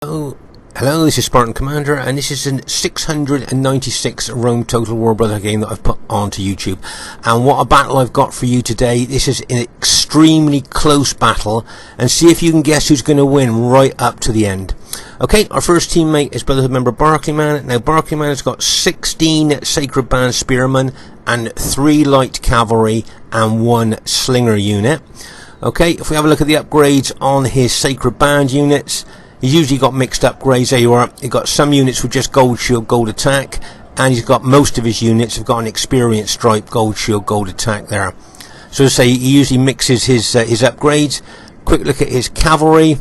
Hello, this is Spartan Commander, and this is a 696 Rome Total War Brotherhood game that I've put onto YouTube. And what a battle I've got for you today. This is an extremely close battle, and see if you can guess who's going to win right up to the end. Okay, our first teammate is Brotherhood member Barclayman. Now, Barclayman has got 16 Sacred Band Spearmen and 3 Light Cavalry and 1 Slinger unit. Okay, if we have a look at the upgrades on his Sacred Band units, he's usually got mixed upgrades. There you are. He's got some units with just gold shield, gold attack, and he's got most of his units have got an experience stripe, gold shield, gold attack there. So to say, he usually mixes his upgrades. Quick look at his cavalry,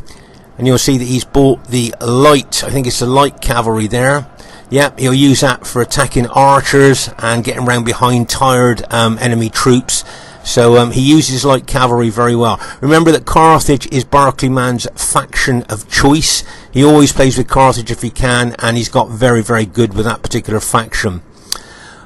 and you'll see that he's bought the light. I think it's the light cavalry there. Yep, he'll use that for attacking archers and getting around behind tired enemy troops. So he uses light cavalry very well. Remember that Carthage is Barclayman's faction of choice. He always plays with Carthage if he can, and he's got very, very good with that particular faction.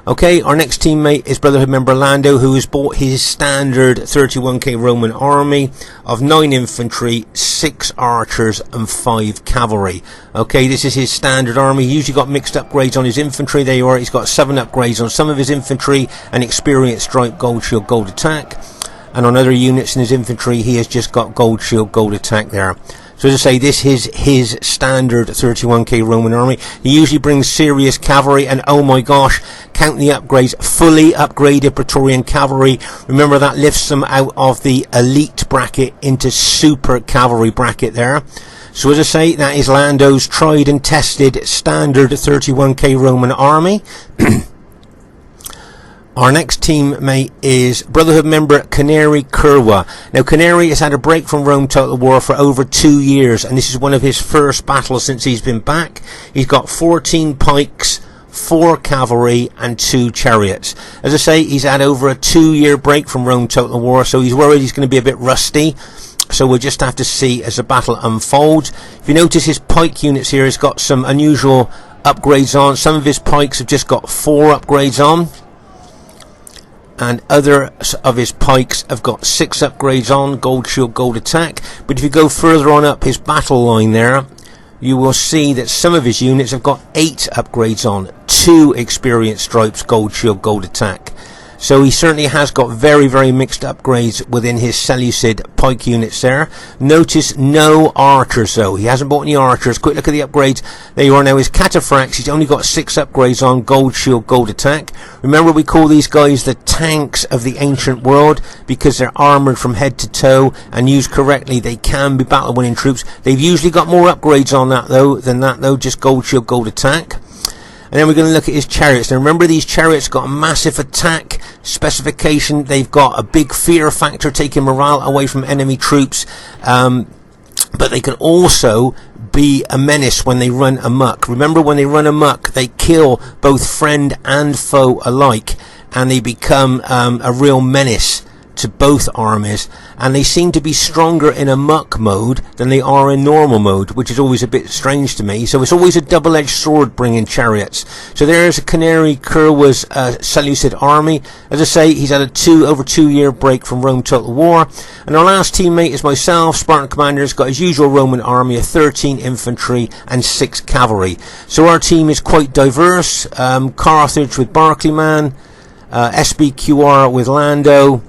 Okay, our next teammate is Brotherhood member Lando, who has bought his standard 31k Roman army of 9 infantry, 6 archers and 5 cavalry. Okay, this is his standard army. He usually got mixed upgrades on his infantry. There you are. He's got 7 upgrades on some of his infantry, and experience stripe, gold shield, gold attack. And on other units in his infantry, he has just got gold shield, gold attack there. So as I say, this is his standard 31k Roman army. He usually brings serious cavalry, and oh my gosh, count the upgrades, fully upgraded Praetorian cavalry. Remember, that lifts them out of the elite bracket into super cavalry bracket there. So as I say, that is Lando's tried and tested standard 31k Roman army. Our next teammate is Brotherhood member Canary Curwa. Now, Canary has had a break from Rome Total War for over 2 years, and this is one of his first battles since he's been back. He's got 14 pikes, 4 cavalry and 2 chariots. As I say, he's had over a 2-year break from Rome Total War, so he's worried he's going to be a bit rusty. So we'll just have to see as the battle unfolds. If you notice, his pike units here has got some unusual upgrades on. Some of his pikes have just got 4 upgrades on, and other of his pikes have got 6 upgrades on, gold shield, gold attack. But if you go further on up his battle line there, you will see that some of his units have got 8 upgrades on, 2 experience stripes, gold shield, gold attack. So he certainly has got very, very mixed upgrades within his Seleucid pike units there. Notice no archers though. He hasn't bought any archers. Quick look at the upgrades. There you are now. His cataphracts, he's only got 6 upgrades on, gold shield, gold attack. Remember, we call these guys the tanks of the ancient world because they're armoured from head to toe, and used correctly they can be battle winning troops. They've usually got more upgrades on that though, just gold shield, gold attack. And then we're going to look at his chariots. Now remember, these chariots got a massive attack specification. They've got a big fear factor, taking morale away from enemy troops. But they can also be a menace when they run amok. Remember, when they run amok, they kill both friend and foe alike, and they become a real menace to both armies, and they seem to be stronger in amok mode than they are in normal mode, which is always a bit strange to me. So it's always a double-edged sword bringing chariots. So there's a Canary Curwa's Seleucid army. As I say, he's had a over 2-year break from Rome Total War. And our last teammate is myself, Spartan Commander. Has got his usual Roman army of 13 infantry and 6 cavalry. So our team is quite diverse. Carthage with Barclayman, SBQR with Lando,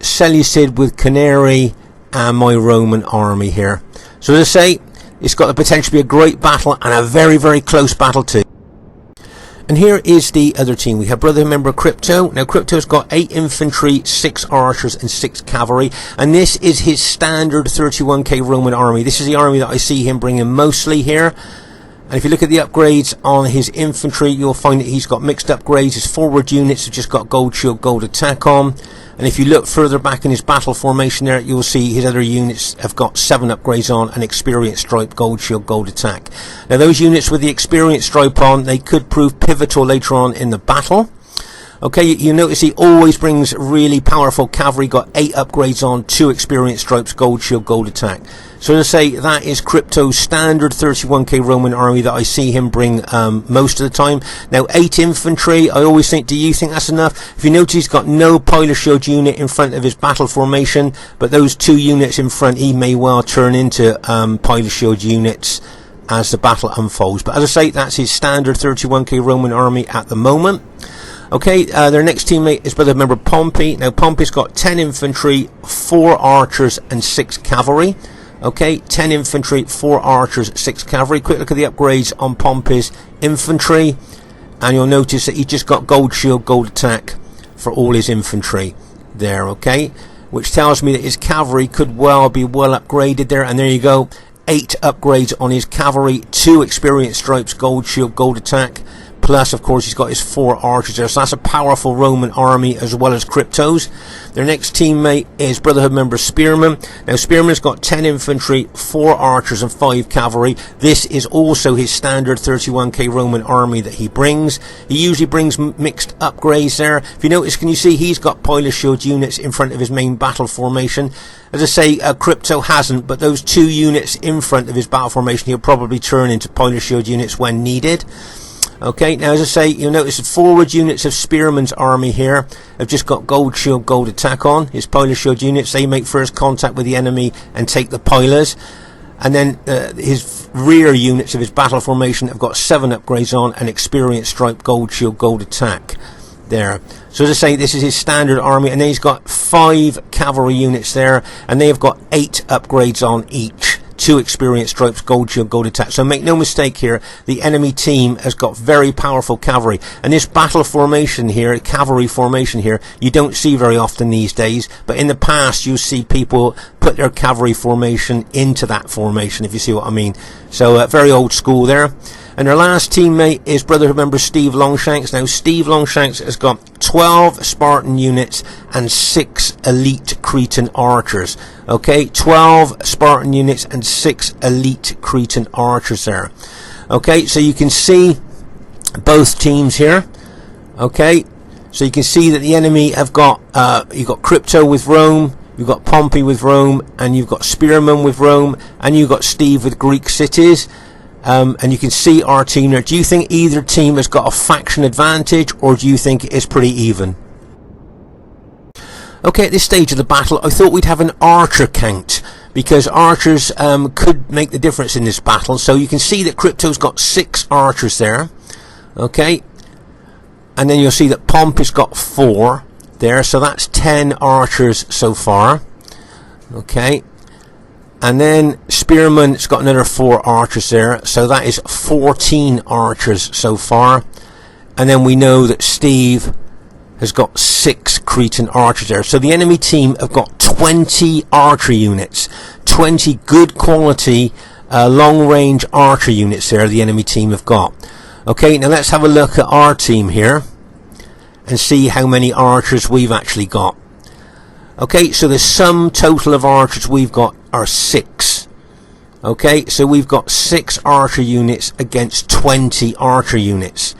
Seleucid with Canary, and my Roman army here. So as I say, it's got the potential to be a great battle, and a very, very close battle too. And here is the other team. We have Brotherhood member Crypto. Now Crypto's got 8 infantry, 6 archers and 6 cavalry, and this is his standard 31k Roman army. This is the army that I see him bringing mostly here. And if you look at the upgrades on his infantry, you'll find that he's got mixed upgrades. His forward units have just got gold shield, gold attack on. And if you look further back in his battle formation there, you'll see his other units have got 7 upgrades on, and experience stripe, gold shield, gold attack. Now those units with the experience stripe on, they could prove pivotal later on in the battle. Okay, you notice he always brings really powerful cavalry, got 8 upgrades on, 2 experience stripes, gold shield, gold attack. So to say, that is Crypto's standard 31k Roman army that I see him bring most of the time. Now 8 infantry, I always think, do you think that's enough? If you notice, he's got no pilot shield unit in front of his battle formation, but those 2 units in front he may well turn into pilot shield units as the battle unfolds. But as I say, that's his standard 31k Roman army at the moment. Okay, their next teammate is brother member Pompey. Now Pompey's got 10 infantry, 4 archers and 6 cavalry. Okay, 10 infantry, 4 archers, 6 cavalry. Quick look at the upgrades on Pompey's infantry, and you'll notice that he just got gold shield, gold attack for all his infantry there, okay, which tells me that his cavalry could well be well upgraded there. And there you go, 8 upgrades on his cavalry, 2 experience stripes, gold shield, gold attack, plus of course he's got his 4 archers there. So that's a powerful Roman army as well as Cryptos. Their next teammate is Brotherhood member Spearman. Now Spearman's got 10 infantry, 4 archers and 5 cavalry. This is also his standard 31k Roman army that he brings. He usually brings mixed upgrades there. If you notice, can you see he's got pilot shield units in front of his main battle formation? As I say, Crypto hasn't, but those 2 units in front of his battle formation he'll probably turn into pilot shield units when needed. Okay, now as I say, you'll notice the forward units of Spearman's army here have just got gold shield, gold attack on. His pilot shield units, they make first contact with the enemy and take the pilers. And then his rear units of his battle formation have got 7 upgrades on and experience stripe, gold shield, gold attack there. So as I say, this is his standard army, and then he's got 5 cavalry units there, and they have got 8 upgrades on each. 2 experience stripes, gold shield, gold attack. So make no mistake here, the enemy team has got very powerful cavalry. And this battle formation here, cavalry formation here, you don't see very often these days. But in the past, you see people put their cavalry formation into that formation, if you see what I mean. So very old school there. And their last teammate is Brotherhood member Steve Longshanks. Now Steve Longshanks has got 12 Spartan units and 6 elite Cretan archers. Okay, 12 Spartan units and 6 elite Cretan archers there. Okay, so you can see both teams here. Okay, so you can see that the enemy have got you've got Crypto with Rome, you've got Pompey with Rome, and you've got Spearman with Rome, and you've got Steve with Greek cities. And you can see our team there. Do you think either team has got a faction advantage, or do you think it's pretty even? Okay, at this stage of the battle, I thought we'd have an archer count, because archers could make the difference in this battle. So you can see that Crypto's got 6 archers there. Okay, and then you'll see that Pompey's got 4 there, so that's 10 archers so far. Okay, and then Spearman's got another 4 archers there, so that is 14 archers so far. And then we know that Steve has got 6 Cretan archers there. So the enemy team have got 20 archer units, 20 good quality long range archer units there the enemy team have got. Okay, now let's have a look at our team here and see how many archers we've actually got. Okay, so the sum total of archers we've got are 6. Okay, so we've got 6 archer units against 20 archer units.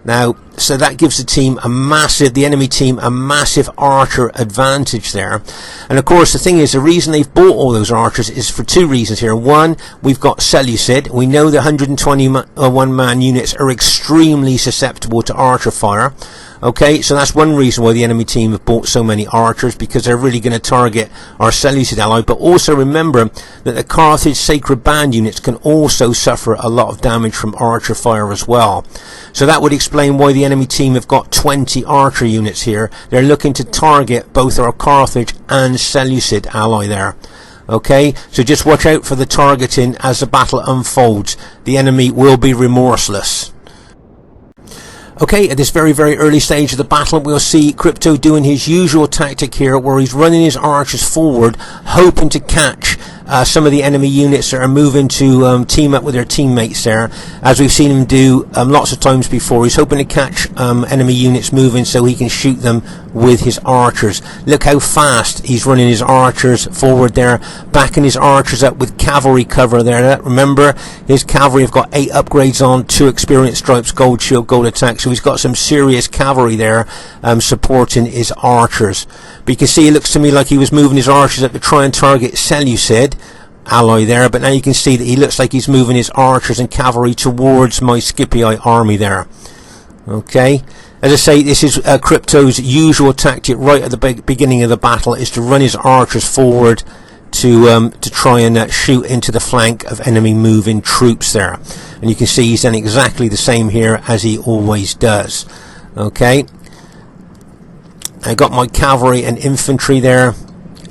Now, so that gives the enemy team a massive archer advantage there. And of course, the thing is, the reason they've bought all those archers is for 2 reasons here. One, we've got Seleucid. We know the 121 man units are extremely susceptible to archer fire. Okay, so that's one reason why the enemy team have bought so many archers, because they're really going to target our Seleucid ally. But also remember that the Carthage Sacred Band units can also suffer a lot of damage from archer fire as well. So that would explain why the enemy team have got 20 archer units here. They're looking to target both our Carthage and Seleucid ally there. Okay, so just watch out for the targeting as the battle unfolds. The enemy will be remorseless. Okay, at this very, very early stage of the battle, we'll see Crypto doing his usual tactic here, where he's running his archers forward, hoping to catch some of the enemy units that are moving to team up with their teammates there, as we've seen him do lots of times before. He's hoping to catch enemy units moving so he can shoot them with his archers. Look how fast he's running his archers forward there, backing his archers up with cavalry cover there. Remember, his cavalry have got 8 upgrades on, 2 experience stripes, gold shield, gold attack, so he's got some serious cavalry there supporting his archers. But you can see, it looks to me like he was moving his archers up to try and target Seleucid ally there, but now you can see that he looks like he's moving his archers and cavalry towards my Scipii army there. Okay, as I say, this is Crypto's usual tactic right at the beginning of the battle, is to run his archers forward to try and shoot into the flank of enemy moving troops there. And you can see he's done exactly the same here as he always does. Okay, I got my cavalry and infantry there,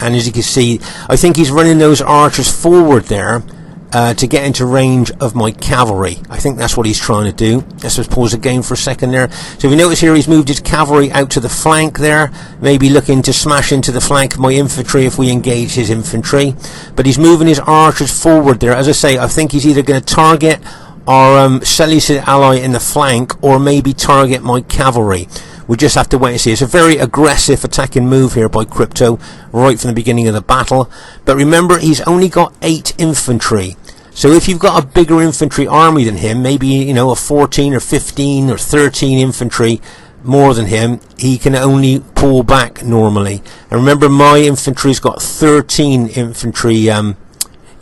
and as you can see, I think he's running those archers forward there to get into range of my cavalry. I think that's what he's trying to do. Let's just pause the game for a second there. So if you notice here, he's moved his cavalry out to the flank there, maybe looking to smash into the flank of my infantry if we engage his infantry. But he's moving his archers forward there. As I say, I think he's either going to target our Seleucid ally in the flank, or maybe target my cavalry. We just have to wait and see. It's a very aggressive attacking move here by Crypto right from the beginning of the battle. But remember, he's only got 8 infantry. So if you've got a bigger infantry army than him, maybe, you know, a 14 or 15 or 13 infantry more than him, he can only pull back normally. And remember, my infantry's got 13 infantry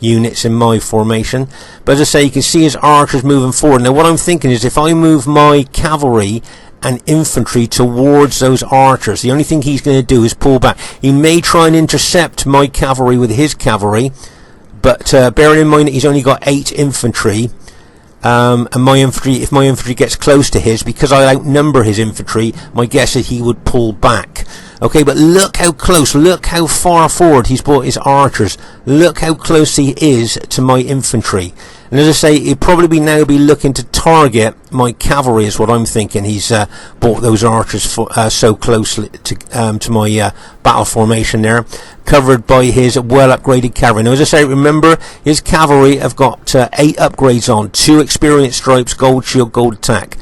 units in my formation. But as I say, you can see his archers moving forward. Now what I'm thinking is, if I move my cavalry and infantry towards those archers, the only thing he's going to do is pull back. He may try and intercept my cavalry with his cavalry, but bearing in mind that he's only got 8 infantry, and my infantry, if my infantry gets close to his, because I outnumber his infantry, my guess is he would pull back. Okay, but look how close, look how far forward he's brought his archers. Look how close he is to my infantry. And as I say, he'll probably now be looking to target my cavalry, is what I'm thinking. He's brought those archers so closely to my battle formation there, covered by his well-upgraded cavalry. Now, as I say, remember, his cavalry have got 8 upgrades on, 2 experience stripes, gold shield, gold attack.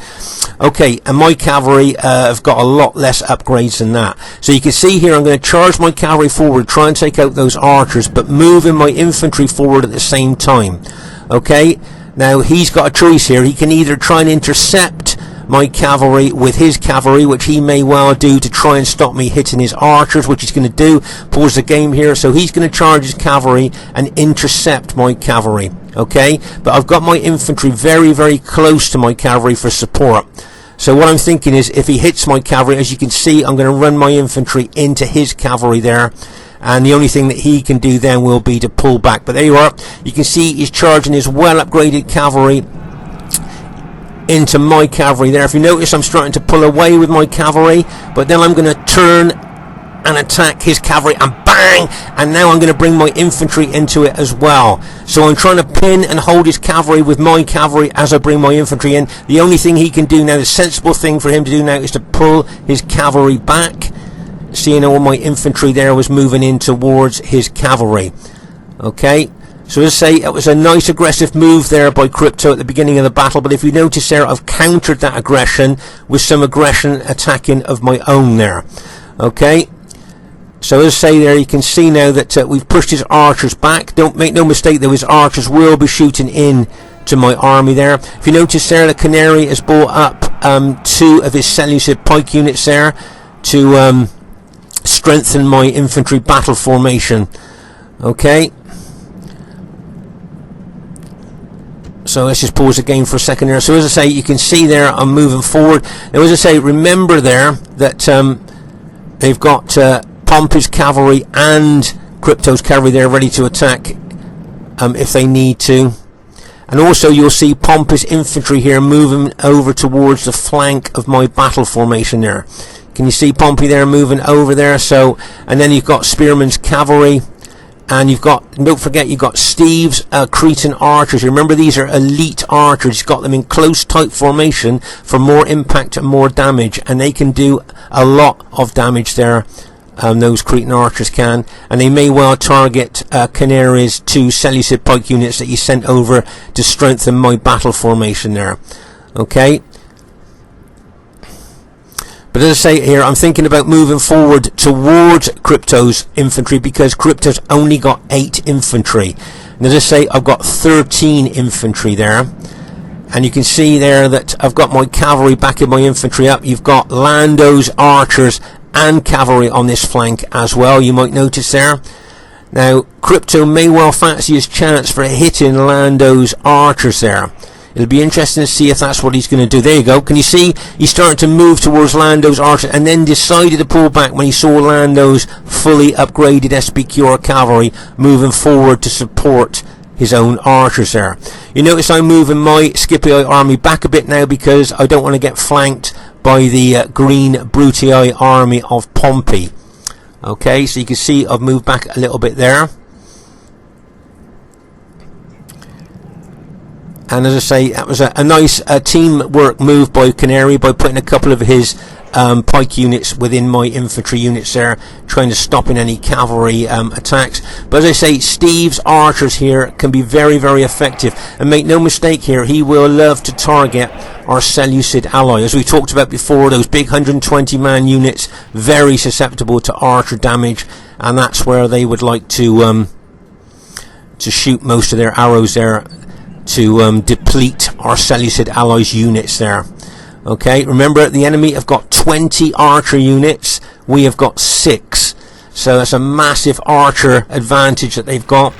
Okay, and my cavalry have got a lot less upgrades than that. So you can see here, I'm going to charge my cavalry forward, try and take out those archers, but moving my infantry forward at the same time. Okay, now he's got a choice here. He can either try and intercept my cavalry with his cavalry, which he may well do to try and stop me hitting his archers, which he's going to do. Pause the game here. So he's going to charge his cavalry and intercept my cavalry. Okay, but I've got my infantry very, very close to my cavalry for support. So what I'm thinking is, if he hits my cavalry, as you can see, I'm going to run my infantry into his cavalry there. And the only thing that he can do then will be to pull back. But there you are. You can see he's charging his well-upgraded cavalry into my cavalry there. If you notice, I'm starting to pull away with my cavalry, but then I'm going to turn and attack his cavalry, and bang! And now I'm going to bring my infantry into it as well. So I'm trying to pin and hold his cavalry with my cavalry as I bring my infantry in. The only thing he can do now, the sensible thing for him to do now, is to pull his cavalry back. Seeing all my infantry there was moving in towards his cavalry. Okay, so as I say, it was a nice aggressive move there by Crypto at the beginning of the battle, but if you notice there, I've countered that aggression with some aggression attacking of my own there. Okay, so as I say there, you can see now that we've pushed his archers back. Don't make no mistake though, his archers will be shooting in to my army there. If you notice there, the Canary has brought up 2 of his Seleucid pike units there to strengthen my infantry battle formation. Okay, so let's just pause the game for a second there. So as I say, you can see there, I'm moving forward. Now as I say, remember there that they've got Pompey's cavalry and Crypto's cavalry there ready to attack if they need to. And also you'll see Pompey's infantry here moving over towards the flank of my battle formation there. Can you see Pompey there moving over there? So, and then you've got Spearman's cavalry, and you've got, don't forget, you've got Steve's Cretan archers. Remember, these are elite archers. He's got them in close, tight formation for more impact and more damage, and they can do a lot of damage there. Those Cretan archers can, and they may well target Canary's 2 Seleucid pike units that he sent over to strengthen my battle formation there. Okay. But as I say here, I'm thinking about moving forward towards Crypto's infantry, because Crypto's only got 8 infantry. And as I say, I've got 13 infantry there. And you can see there that I've got my cavalry backing my infantry up. You've got Lando's archers and cavalry on this flank as well, you might notice there. Now, Crypto may well fancy his chance for hitting Lando's archers there. It'll be interesting to see if that's what he's going to do. There you go. Can you see he's starting to move towards Lando's archers, and then decided to pull back when he saw Lando's fully upgraded SPQR cavalry moving forward to support his own archers there. You notice I'm moving my Scipii army back a bit now because I don't want to get flanked by the green Brutii army of Pompey. Okay, so you can see I've moved back a little bit there. And as I say, that was a nice teamwork move by Canary by putting a couple of his pike units within my infantry units there, trying to stop in any cavalry attacks. But as I say, Steve's archers here can be very, very effective. And make no mistake here, he will love to target our Seleucid ally. As we talked about before, those big 120-man units, very susceptible to archer damage, and that's where they would like to shoot most of their arrows there, to deplete our Seleucid allies' units there. Okay, remember the enemy have got 20 archer units, we have got 6, so that's a massive archer advantage that they've got.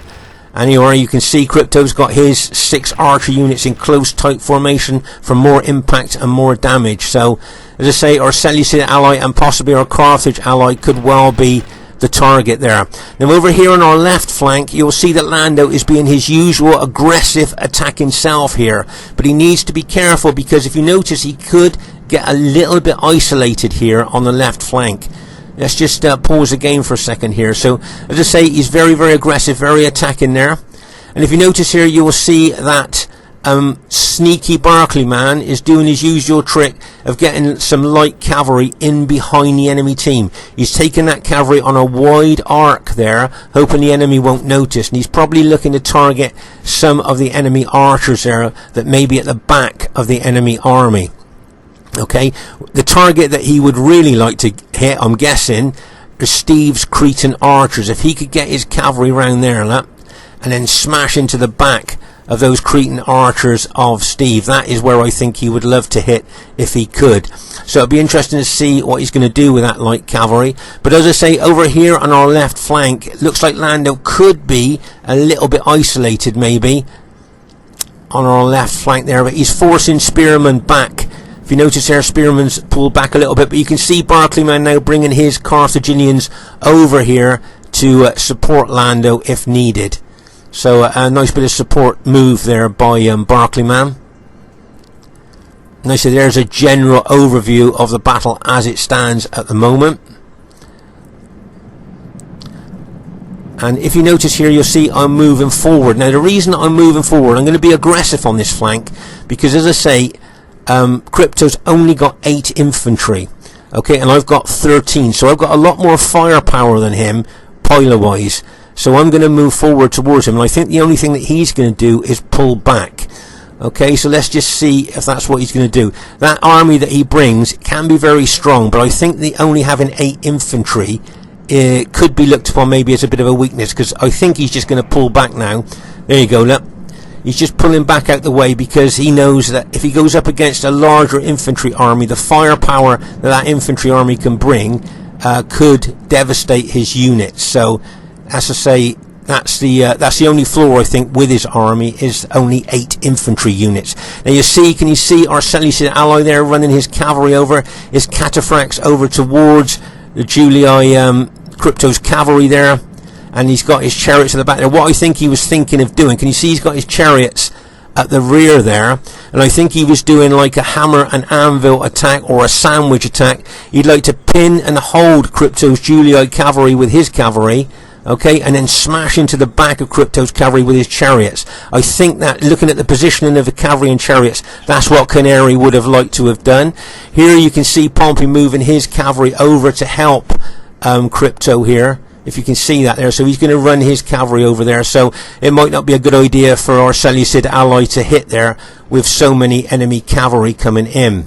Anyway, you can see Crypto's got his 6 archer units in close tight formation for more impact and more damage. So as I say, our Seleucid ally and possibly our Carthage ally could well be the target there. Now over here on our left flank, you'll see that Lando is being his usual aggressive attacking self here, but he needs to be careful because if you notice, he could get a little bit isolated here on the left flank. Let's just pause the game for a second here. So as I say, he's very, very aggressive, very attacking there. And if you notice here, you will see that sneaky Barclay man is doing his usual trick of getting some light cavalry in behind the enemy team. He's taking that cavalry on a wide arc there, hoping the enemy won't notice, and he's probably looking to target some of the enemy archers there that may be at the back of the enemy army. Okay, the target that he would really like to hit, I'm guessing, is Steve's Cretan archers. If he could get his cavalry round there, and then smash into the back of those Cretan archers of Steve, that is where I think he would love to hit if he could. So it'll be interesting to see what he's going to do with that light cavalry. But as I say, over here on our left flank, it looks like Lando could be a little bit isolated maybe on our left flank there, but he's forcing Spearman back. If you notice there, Spearman's pulled back a little bit, but you can see Barclayman now bringing his Carthaginians over here to support Lando if needed. So a nice bit of support move there by Barclayman. Now, so there's a general overview of the battle as it stands at the moment. And if you notice here, you'll see I'm moving forward. Now, the reason I'm moving forward, I'm going to be aggressive on this flank, because as I say, Crypto's only got 8 infantry. Okay, and I've got 13. So I've got a lot more firepower than him, pilot-wise. So I'm going to move forward towards him, and I think the only thing that he's going to do is pull back. Okay, so let's just see if that's what he's going to do. That army that he brings can be very strong, but I think the only having 8 infantry could be looked upon maybe as a bit of a weakness, because I think he's just going to pull back now. There you go, look. He's just pulling back out the way because he knows that if he goes up against a larger infantry army, the firepower that infantry army can bring could devastate his units. So, as I say, that's the only flaw I think with his army, is only 8 infantry units. Now can you see our Seleucid ally there running his cavalry over, his cataphracts over towards the Julii Crypto's cavalry there, and he's got his chariots at the back there. What I think he was thinking of doing, can you see he's got his chariots at the rear there, and I think he was doing like a hammer and anvil attack or a sandwich attack. He'd like to pin and hold Crypto's Julii cavalry with his cavalry, okay, and then smash into the back of Crypto's cavalry with his chariots. I think that, looking at the positioning of the cavalry and chariots, that's what Canary would have liked to have done. Here you can see Pompey moving his cavalry over to help Crypto here, if you can see that there. So he's going to run his cavalry over there, so it might not be a good idea for our Seleucid ally to hit there with so many enemy cavalry coming in.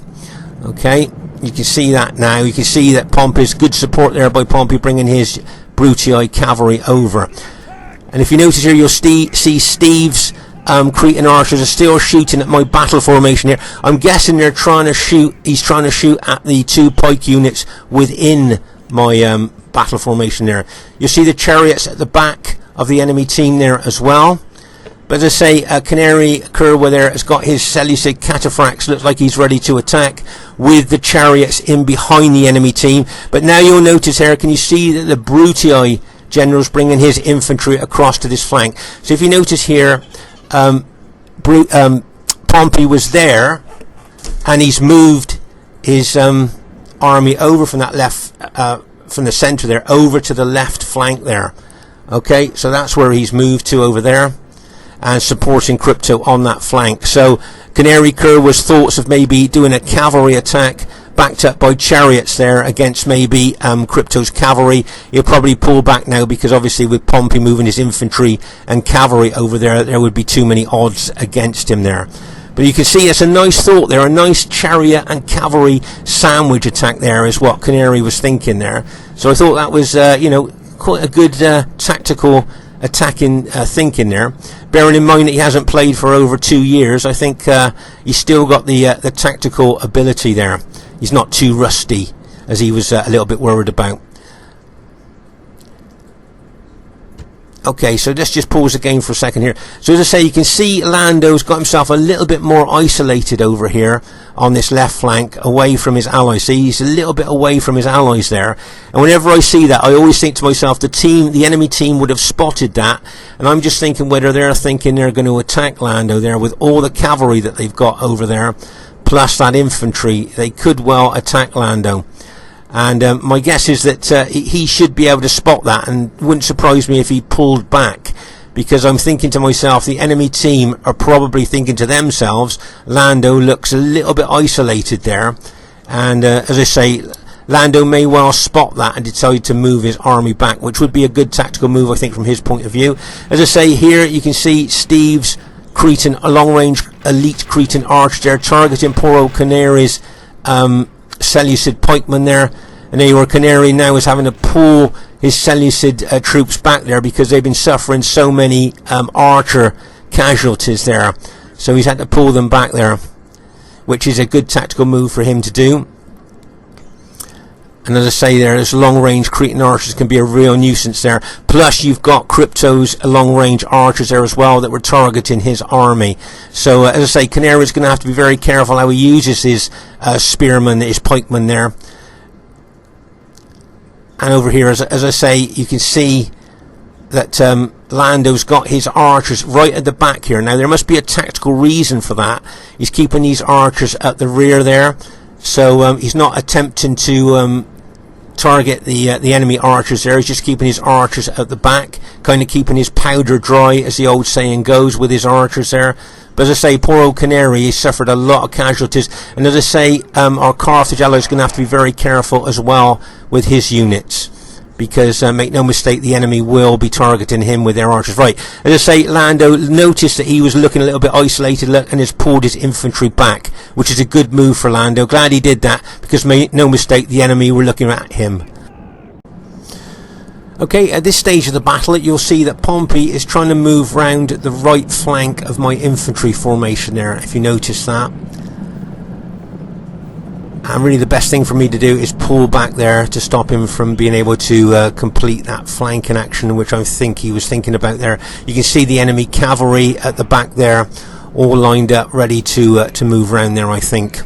Okay, you can see that now. You can see that Pompey's good support there by Pompey bringing his Brutii cavalry over. And if you notice here, you'll see Steve's Cretan archers are still shooting at my battle formation here. I'm guessing they're trying to shoot, he's trying to shoot at the 2 pike units within my battle formation there. You see the chariots at the back of the enemy team there as well. But as I say, Canary Curwa there has got his Seleucid cataphracts. Looks like he's ready to attack with the chariots in behind the enemy team. But now you'll notice here, can you see that the Brutii general's bringing his infantry across to this flank? So if you notice here, Pompey was there, and he's moved his army over from that left, from the centre there, over to the left flank there. Okay, so that's where he's moved to over there, and supporting Crypto on that flank. So Canary Curwa's thoughts of maybe doing a cavalry attack backed up by chariots there against maybe Crypto's cavalry. He'll probably pull back now, because obviously with Pompey moving his infantry and cavalry over there, there would be too many odds against him there. But you can see it's a nice thought there, a nice chariot and cavalry sandwich attack there is what Canary was thinking there. So I thought that was, quite a good tactical attacking thinking there. Bearing in mind that he hasn't played for over 2 years, I think he's still got the tactical ability there. He's not too rusty, as he was a little bit worried about. Okay, so let's just pause the game for a second here. So as I say, you can see Lando's got himself a little bit more isolated over here on this left flank, away from his allies. See, he's a little bit away from his allies there. And whenever I see that, I always think to myself, the enemy team would have spotted that. And I'm just thinking whether they're thinking they're going to attack Lando there with all the cavalry that they've got over there, plus that infantry. They could well attack Lando. And my guess is that he should be able to spot that, and wouldn't surprise me if he pulled back, because I'm thinking to myself, the enemy team are probably thinking to themselves, Lando looks a little bit isolated there, and as I say, Lando may well spot that and decide to move his army back, which would be a good tactical move, I think, from his point of view. As I say, here you can see Steve's Cretan, a long-range elite Cretan archer there, targeting poor old Canary's Seleucid pikemen there, and there you are. Canary now is having to pull his Seleucid troops back there, because they've been suffering so many archer casualties there, so he's had to pull them back there, which is a good tactical move for him to do. And as I say, there's long-range Cretan archers can be a real nuisance there. Plus, you've got Crypto's long-range archers there as well that were targeting his army. So, as I say, Canary's going to have to be very careful how he uses his spearmen, his pikemen there. And over here, as I say, you can see that Lando's got his archers right at the back here. Now, there must be a tactical reason for that. He's keeping these archers at the rear there. So he's not attempting to target the enemy archers there. He's just keeping his archers at the back, kind of keeping his powder dry, as the old saying goes, with his archers there. But as I say, poor old Canary, he suffered a lot of casualties. And as I say, our Carthage ally is going to have to be very careful as well with his units, because make no mistake, the enemy will be targeting him with their archers. Right, as I say, Lando noticed that he was looking a little bit isolated and has pulled his infantry back, which is a good move for Lando. Glad he did that, because make no mistake, the enemy were looking at him. Okay, at this stage of the battle, you'll see that Pompey is trying to move round the right flank of my infantry formation there, if you notice that. And really the best thing for me to do is pull back there to stop him from being able to complete that flanking action, which I think he was thinking about there. You can see the enemy cavalry at the back there, all lined up, ready to move around there, I think.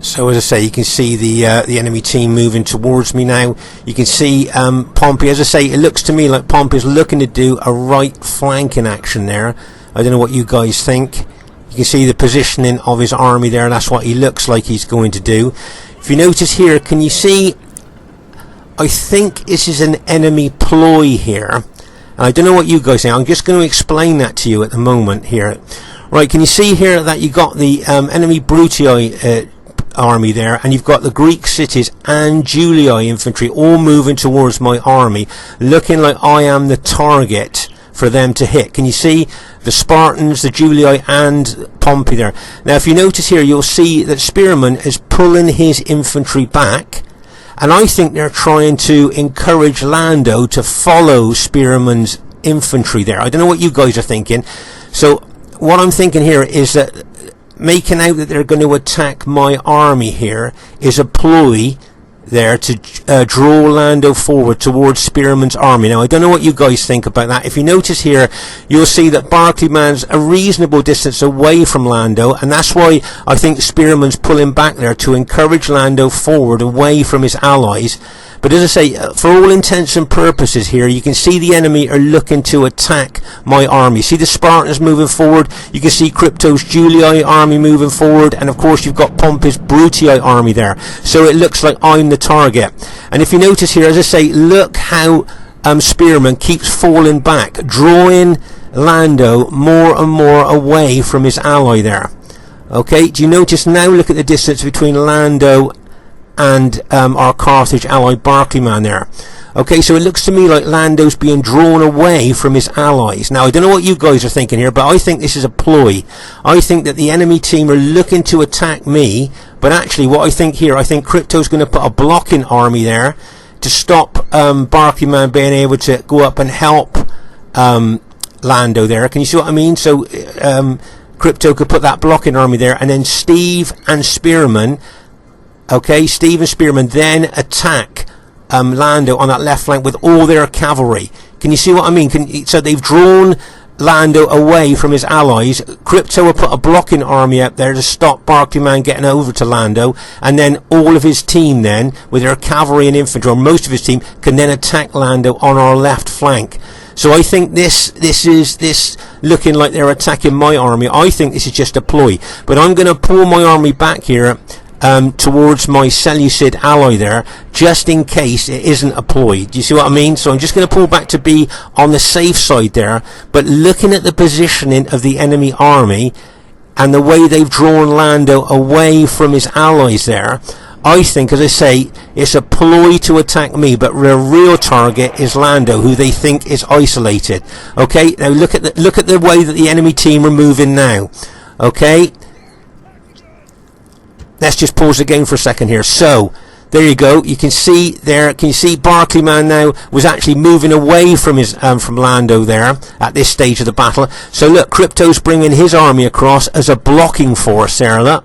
So as I say, you can see the enemy team moving towards me now. You can see Pompey. As I say, it looks to me like Pompey is looking to do a right flanking action there. I don't know what you guys think. You can see the positioning of his army there. That's what he looks like he's going to do. If you notice here, can you see, I think this is an enemy ploy here. I don't know what you guys think. I'm just going to explain that to you at the moment here. Right, can you see here that you got the enemy Brutii army there, and you've got the Greek cities and Julii infantry all moving towards my army, looking like I am the target for them to hit. Can you see the Spartans, the Julii and Pompey there? Now if you notice here, you'll see that Spearman is pulling his infantry back, and I think they're trying to encourage Lando to follow Spearman's infantry there. I don't know what you guys are thinking. So what I'm thinking here is that making out that they're going to attack my army here is a ploy there to draw Lando forward towards Spearman's army. Now I don't know what you guys think about that. If you notice here, you'll see that Barclayman's a reasonable distance away from Lando, and that's why I think Spearman's pulling back there to encourage Lando forward away from his allies. But as I say, for all intents and purposes here, you can see the enemy are looking to attack my army. See the Spartans moving forward, you can see Crypto's Julii army moving forward, and of course you've got Pompey's Brutii army there. So it looks like I'm the target. And if you notice here, as I say, look how Spearman keeps falling back, drawing Lando more and more away from his ally there. Okay, do you notice now? Look at the distance between Lando and our Carthage ally Barclayman there. Okay, so it looks to me like Lando's being drawn away from his allies. Now I don't know what you guys are thinking here, but I think this is a ploy. I think that the enemy team are looking to attack me, but actually what I think here, I think Crypto's going to put a blocking army there to stop Barclayman being able to go up and help Lando there. Can you see what I mean? So Crypto could put that blocking army there, and then Steve and Spearman, okay, Steve and Spearman then attack Lando on that left flank with all their cavalry. Can you see what I mean? So they've drawn Lando away from his allies. Crypto will put a blocking army up there to stop Barclayman getting over to Lando, and then all of his team then, with their cavalry and infantry, or most of his team, can then attack Lando on our left flank. So I think this is looking like they're attacking my army. I think this is just a ploy. But I'm going to pull my army back here towards my Seleucid ally there, just in case it isn't a ploy. Do you see what I mean? So I'm just going to pull back to be on the safe side there, but looking at the positioning of the enemy army and the way they've drawn Lando away from his allies there, I think, as I say, it's a ploy to attack me, but the real target is Lando, who they think is isolated. Okay, now look at the way that the enemy team are moving now. Okay, let's just pause the game for a second here. So there you go. You can see there. Can you see Barclayman now was actually moving away from his from Lando there at this stage of the battle. So look, Crypto's bringing his army across as a blocking force there. Look.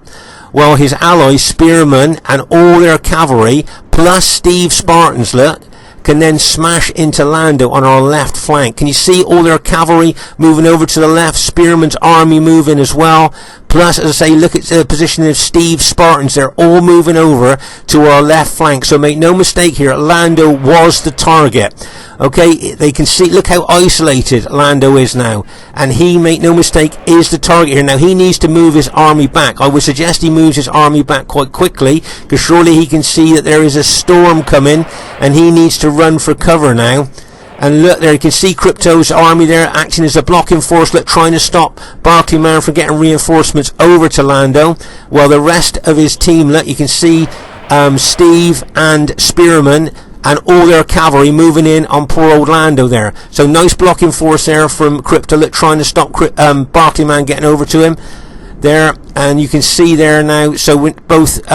Well, his allies, Spearman and all their cavalry, plus Steve Spartans, look, can then smash into Lando on our left flank. Can you see all their cavalry moving over to the left? Spearman's army moving as well. Plus, as I say, look at the position of Steve Spartans. They're all moving over to our left flank. So make no mistake here, Lando was the target. Okay, they can see, look how isolated Lando is now. And he, make no mistake, is the target here. Now, he needs to move his army back. I would suggest he moves his army back quite quickly, because surely he can see that there is a storm coming, and he needs to run for cover now. And look there, you can see Crypto's army there acting as a blocking force, look, trying to stop Barclayman from getting reinforcements over to Lando. While the rest of his team, look, you can see Steve and Spearman and all their cavalry moving in on poor old Lando there. So nice blocking force there from Crypto, look, trying to stop Barclayman getting over to him there. And you can see there now, so both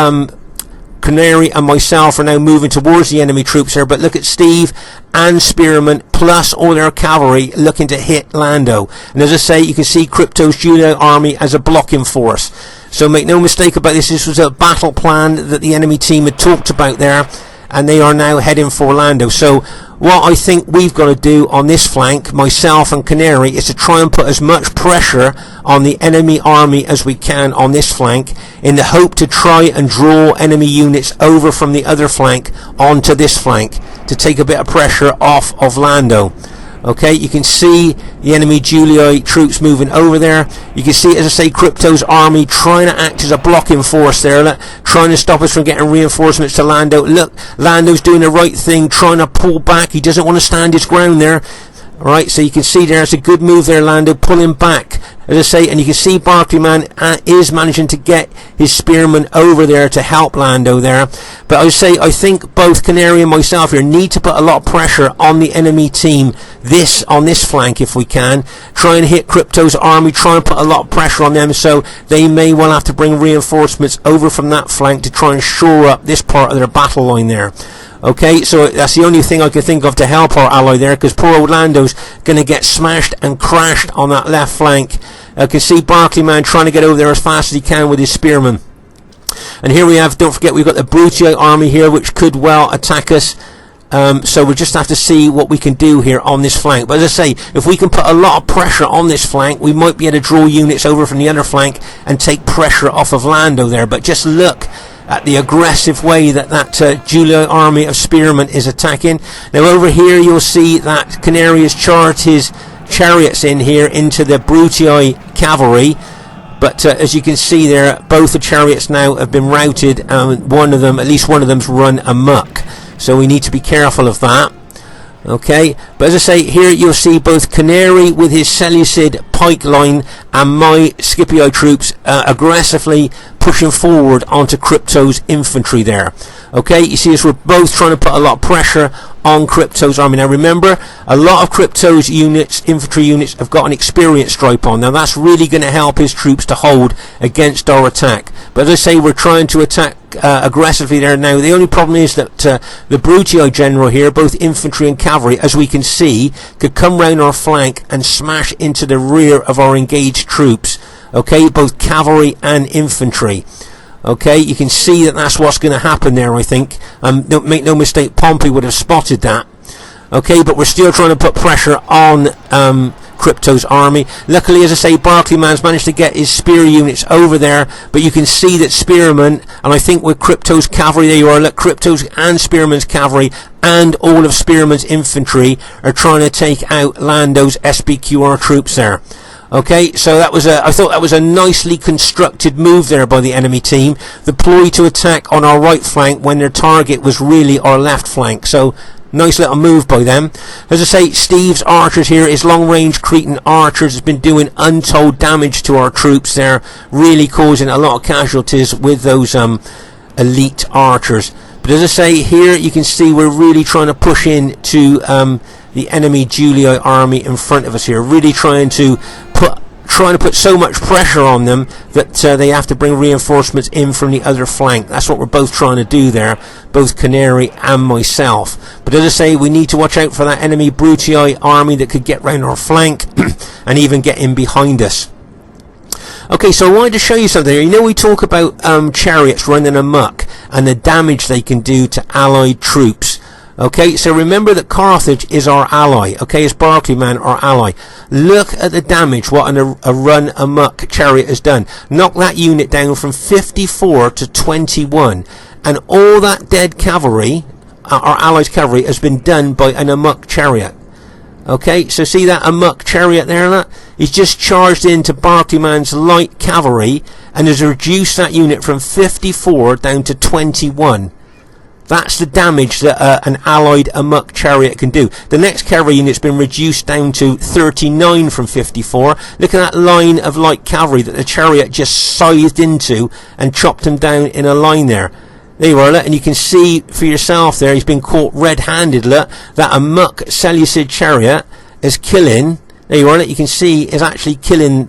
Canary and myself are now moving towards the enemy troops here, but look at Steve and Spearman plus all their cavalry looking to hit Lando. And as I say, you can see Crypto's Julii army as a blocking force. So make no mistake about this, this was a battle plan that the enemy team had talked about there, and they are now heading for Lando. So what I think we've got to do on this flank, myself and Canary, is to try and put as much pressure on the enemy army as we can on this flank, in the hope to try and draw enemy units over from the other flank onto this flank to take a bit of pressure off of Lando. Okay, you can see the enemy Julii troops moving over there. You can see, as I say, Crypto's army trying to act as a blocking force there, look, trying to stop us from getting reinforcements to Lando. Look, Lando's doing the right thing, trying to pull back. He doesn't want to stand his ground there. Alright, so you can see there, it's a good move there, Lando, pulling back, as I say, and you can see Barclayman is managing to get his spearmen over there to help Lando there. But I say, I think both Canary and myself here need to put a lot of pressure on the enemy team on this flank if we can. Try and hit Crypto's army, try and put a lot of pressure on them, so they may well have to bring reinforcements over from that flank to try and shore up this part of their battle line there. Okay, so that's the only thing I can think of to help our ally there, because poor old Lando's going to get smashed and crashed on that left flank. I can see Barclayman trying to get over there as fast as he can with his spearmen. And here we have, don't forget, we've got the Brutii army here, which could well attack us. So we just have to see what we can do here on this flank. But as I say, if we can put a lot of pressure on this flank, we might be able to draw units over from the other flank and take pressure off of Lando there. But just look at the aggressive way that Julii army of spearmen is attacking. Now over here you'll see that Canary has charged his chariots in here into the Brutii cavalry. But as you can see there, both the chariots now have been routed, and at least one of them's run amok. So we need to be careful of that. Okay, but as I say, here you'll see both Canary with his Seleucid pike line and my Scipio troops aggressively pushing forward onto Crypto's infantry there. Okay, you see as we're both trying to put a lot of pressure on Crypto's army. Now remember, a lot of Crypto's units, infantry units, have got an experience stripe on. Now that's really going to help his troops to hold against our attack. But as I say, we're trying to attack aggressively there now. The only problem is that the Brutii general here, both infantry and cavalry, as we can see, could come round our flank and smash into the rear of our engaged troops. Okay, both cavalry and infantry. Okay, you can see that that's what's going to happen there, I think. Don't make no mistake, Pompey would have spotted that. Okay, but we're still trying to put pressure on Crypto's army. Luckily, as I say, Barclayman's managed to get his spear units over there, but you can see that Spearmen, and I think with Crypto's cavalry, there you are, look, Crypto's and Spearman's cavalry and all of Spearman's infantry are trying to take out Lando's SBQR troops there. Okay, so that was I thought that was a nicely constructed move there by the enemy team. The ploy to attack on our right flank when their target was really our left flank. So nice little move by them. As I say, Steve's archers here, his long-range Cretan archers, has been doing untold damage to our troops there, really causing a lot of casualties with those elite archers. But as I say, here you can see we're really trying to push in to the enemy Julii army in front of us here, really trying to put so much pressure on them that they have to bring reinforcements in from the other flank. That's what we're both trying to do there, both Canary and myself. But as I say, we need to watch out for that enemy Brutii army that could get round our flank and even get in behind us. Okay, so I wanted to show you something here. You know, we talk about chariots running amok and the damage they can do to allied troops. Okay, so remember that Carthage is our ally. Okay, is Barclayman our ally? Look at the damage what a run amok chariot has done. Knock that unit down from 54 to 21, and all that dead cavalry, our allies' cavalry, has been done by an amok chariot. Okay, so see that amok chariot there? That he's just charged into Barclayman's light cavalry and has reduced that unit from 54 down to 21. That's the damage that an allied amok chariot can do. The next cavalry unit's been reduced down to 39 from 54. Look at that line of light cavalry that the chariot just scythed into and chopped them down in a line there. There you are, look, and you can see for yourself there, he's been caught red-handed, look. That amok Seleucid chariot is killing, there you are, look, you can see is actually killing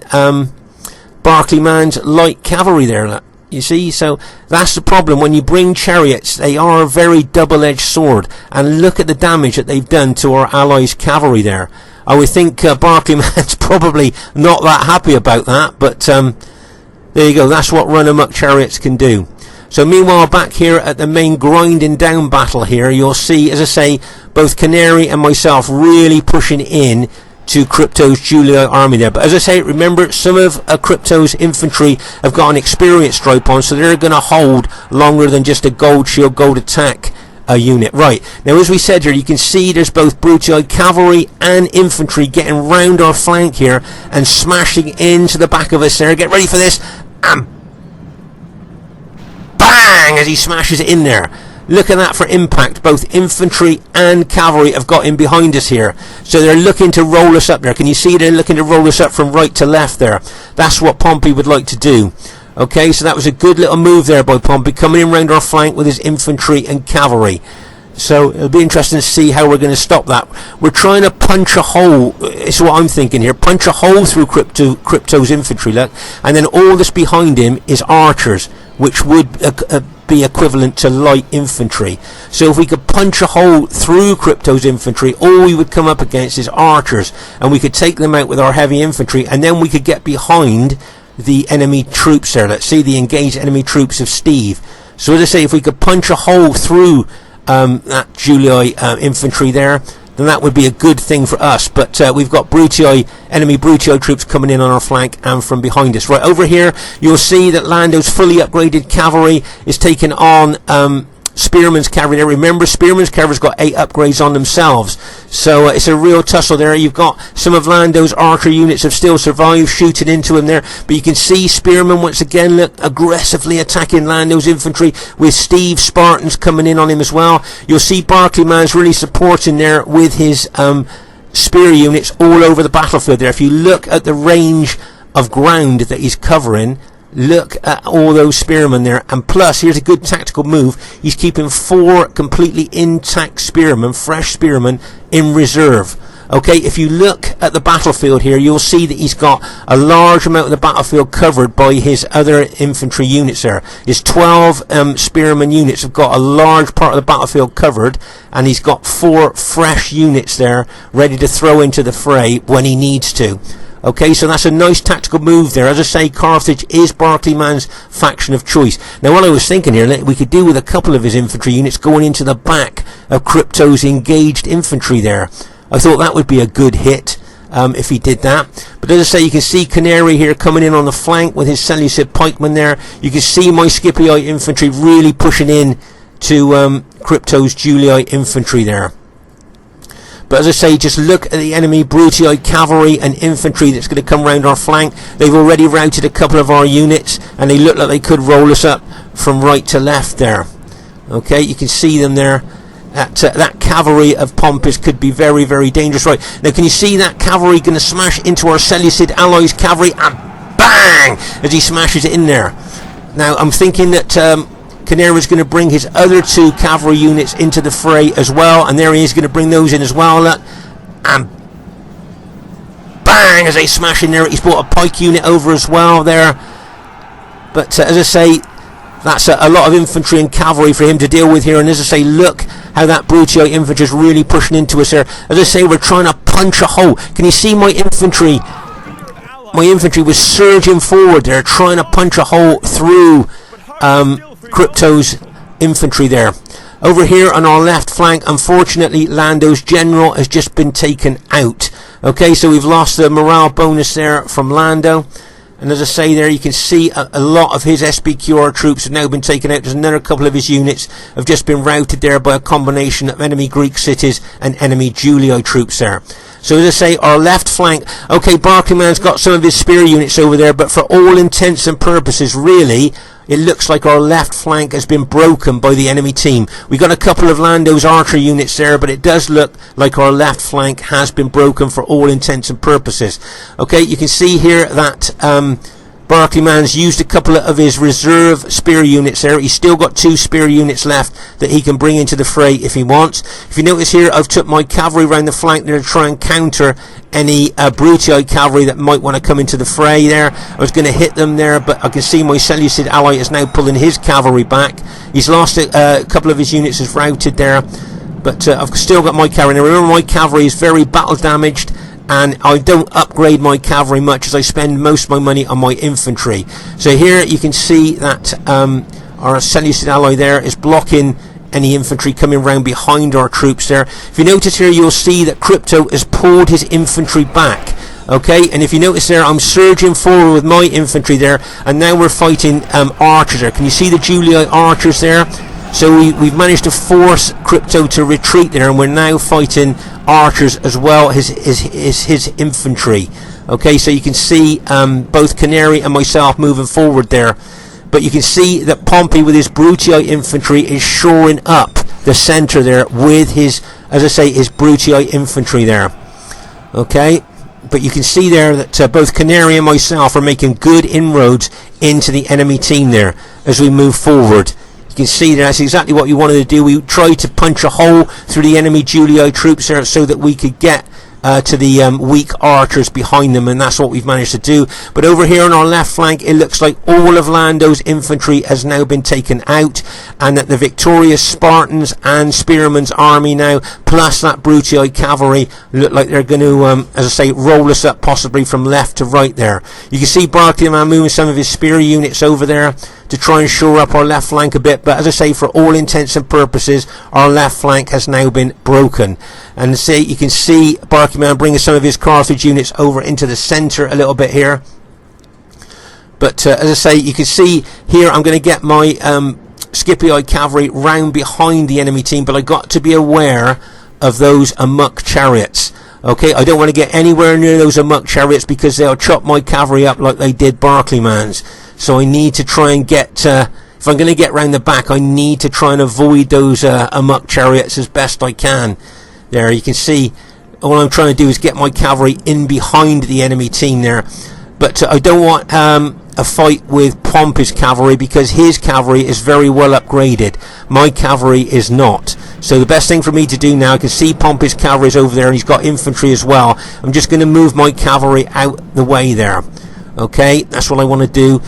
Barclayman's light cavalry there, look. You see, so that's the problem. When you bring chariots, they are a very double-edged sword. And look at the damage that they've done to our allies' cavalry there. I would think Barclayman's probably not that happy about that. But there you go. That's what run amok chariots can do. So meanwhile, back here at the main grinding down battle here, you'll see, as I say, both Canary and myself really pushing in to Crypto's Julii army there. But as I say, remember, some of Crypto's infantry have got an experience stripe on, so they're going to hold longer than just a gold shield, gold attack unit. Right, now as we said here, you can see there's both Brutii cavalry and infantry getting round our flank here and smashing into the back of us there. Get ready for this. Bang! As he smashes it in there. Look at that for impact. Both infantry and cavalry have got in behind us here. So they're looking to roll us up there. Can you see they're looking to roll us up from right to left there? That's what Pompey would like to do. Okay, so that was a good little move there by Pompey, coming in round our flank with his infantry and cavalry. So it'll be interesting to see how we're going to stop that. We're trying to punch a hole. It's what I'm thinking here. Punch a hole through Crypto's infantry, look. And then all that's behind him is archers, which would be equivalent to light infantry. So if we could punch a hole through Crypto's infantry, all we would come up against is archers, and we could take them out with our heavy infantry, and then we could get behind the enemy troops there. Let's see the engaged enemy troops of Steve. So as I say, if we could punch a hole through that Julii infantry there, then that would be a good thing for us. But we've got enemy Brutii troops coming in on our flank and from behind us. Right, over here, you'll see that Lando's fully upgraded cavalry is taking on Spearman's cavalry. Now remember, Spearman's cavalry's got 8 upgrades on themselves, so it's a real tussle there. You've got some of Lando's archer units have still survived, shooting into him there, but you can see Spearman once again, look, aggressively attacking Lando's infantry, with Steve Spartans coming in on him as well. You'll see Barclayman's really supporting there with his spear units all over the battlefield there. If you look at the range of ground that he's covering, look at all those spearmen there, and plus here's a good tactical move, he's keeping 4 completely intact spearmen, fresh spearmen, in reserve. Okay, if you look at the battlefield here, you'll see that he's got a large amount of the battlefield covered by his other infantry units there. His 12 spearmen units have got a large part of the battlefield covered, and he's got 4 fresh units there ready to throw into the fray when he needs to. Okay, so that's a nice tactical move there. As I say, Carthage is Barclayman's faction of choice. Now, what I was thinking here, we could do with a couple of his infantry units going into the back of Crypto's engaged infantry there. I thought that would be a good hit if he did that. But as I say, you can see Canary here coming in on the flank with his Seleucid pikemen there. You can see my Scipii infantry really pushing in to Crypto's Julii infantry there. But as I say, just look at the enemy Brutii cavalry and infantry that's going to come round our flank. They've already routed a couple of our units, and they look like they could roll us up from right to left there. Okay, you can see them there. That cavalry of Pompey's could be very, very dangerous. Right, now can you see that cavalry going to smash into our Seleucid allies' cavalry, and bang, as he smashes it in there. Now I'm thinking that Canary is going to bring his other 2 cavalry units into the fray as well, and there he is going to bring those in as well. Look, and bang, as they smash in there. He's brought a pike unit over as well there. But as I say, that's a lot of infantry and cavalry for him to deal with here. And as I say, look how that Brutii infantry is really pushing into us there. As I say, we're trying to punch a hole. Can you see my infantry? My infantry was surging forward there, trying to punch a hole through Crypto's infantry there. Over here on our left flank, unfortunately, Lando's general has just been taken out. Okay, so we've lost the morale bonus there from Lando. And as I say there, you can see a lot of his SPQR troops have now been taken out. There's another couple of his units have just been routed there by a combination of enemy Greek cities and enemy Julii troops there. So as I say, our left flank, okay, Barclayman's got some of his spear units over there, but for all intents and purposes, really, it looks like our left flank has been broken by the enemy team. We got a couple of Lando's archer units there, but it does look like our left flank has been broken for all intents and purposes. Okay, you can see here that Barclayman's used a couple of his reserve spear units there. He's still got 2 spear units left that he can bring into the fray if he wants. If you notice here, I've took my cavalry around the flank there to try and counter any Brutii cavalry that might want to come into the fray there. I was going to hit them there, but I can see my Seleucid ally is now pulling his cavalry back. He's lost a couple of his units as routed there, but I've still got my cavalry. Now remember, my cavalry is very battle damaged, and I don't upgrade my cavalry much as I spend most of my money on my infantry. So here you can see that our Seleucid ally there is blocking any infantry coming round behind our troops there. If you notice here, you'll see that Crypto has pulled his infantry back. Okay, and if you notice there, I'm surging forward with my infantry there, and now we're fighting archers there. Can you see the Julii archers there? So we've managed to force Crypto to retreat there, and we're now fighting archers as well as his infantry. Okay, so you can see both Canary and myself moving forward there. But you can see that Pompey with his Brutii infantry is shoring up the centre there with his, as I say, his Brutii infantry there. Okay, but you can see there that both Canary and myself are making good inroads into the enemy team there as we move forward. You can see that's exactly what we wanted to do. We tried to punch a hole through the enemy Julii troops there so that we could get to the weak archers behind them, and that's what we've managed to do. But over here on our left flank, it looks like all of Lando's infantry has now been taken out, and that the victorious Spartans and Spearman's army now, plus that Brutii cavalry, look like they're going to, as I say, roll us up possibly from left to right there. You can see Barclay Man moving some of his spear units over there to try and shore up our left flank a bit, but as I say, for all intents and purposes, our left flank has now been broken. And see, you can see Barclay Man bringing some of his Carthage units over into the centre a little bit here. But as I say, you can see here, I'm going to get my Scipii cavalry round behind the enemy team, but I got to be aware of those amok chariots. Okay, I don't want to get anywhere near those amok chariots because they'll chop my cavalry up like they did Barclay Man's. So I need to try and get, if I'm going to get round the back, I need to try and avoid those amok chariots as best I can. There, you can see, all I'm trying to do is get my cavalry in behind the enemy team there. But I don't want a fight with Pompey's cavalry because his cavalry is very well upgraded. My cavalry is not. So the best thing for me to do now, I can see Pompey's cavalry is over there and he's got infantry as well. I'm just going to move my cavalry out the way there. Okay, that's what I want to do.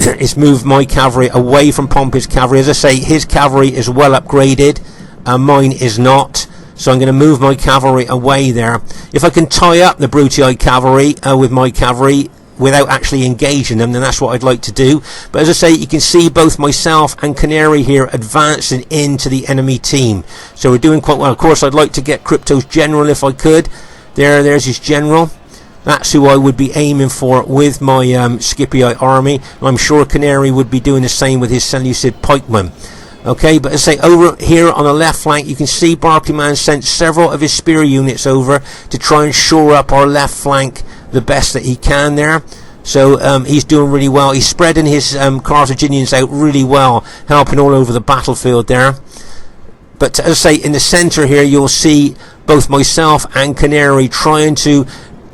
Is move my cavalry away from Pompey's cavalry. As I say, his cavalry is well upgraded, mine is not. So I'm going to move my cavalry away there. If I can tie up the Brutii cavalry with my cavalry without actually engaging them, then that's what I'd like to do. But as I say, you can see both myself and Canary here advancing into the enemy team. So we're doing quite well. Of course, I'd like to get Crypto's general if I could. There's his general. That's who I would be aiming for with my Scipii army. I'm sure Canary would be doing the same with his Seleucid pikemen. Okay, but as I say, over here on the left flank, you can see Barclay Man sent several of his spear units over to try and shore up our left flank the best that he can there. So he's doing really well. He's spreading his Carthaginians out really well, helping all over the battlefield there. But as I say, in the centre here, you'll see both myself and Canary trying to